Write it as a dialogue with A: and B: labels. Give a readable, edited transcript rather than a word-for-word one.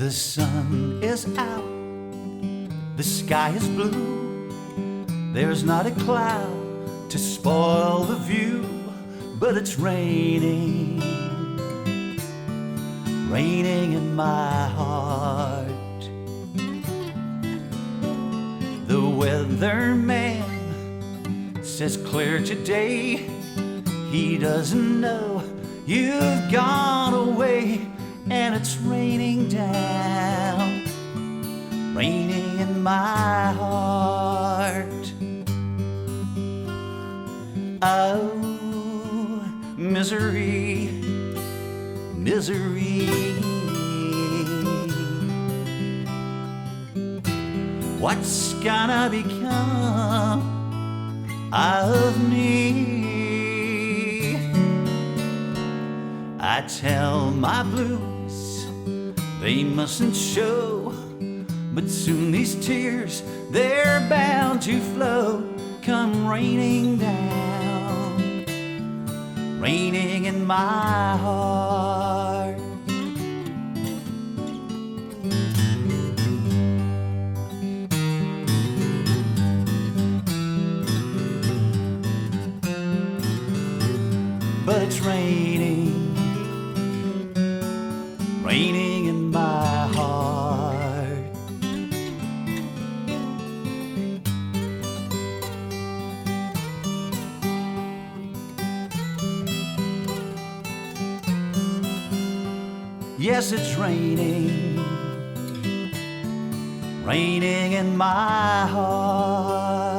A: The sun is out, the sky is blue. There's not a cloud to spoil the view, but it's raining, raining in my heart. The weatherman says clear today. He doesn't know you've gone away, and it's raining down, raining in my heart. Oh, misery, misery. What's gonna become of me? I tell my blues they mustn't show, but soon these tears, they're bound to flow. Come raining down, raining in my heart. But it's raining, raining in my heart. Yes, it's raining, raining in my heart.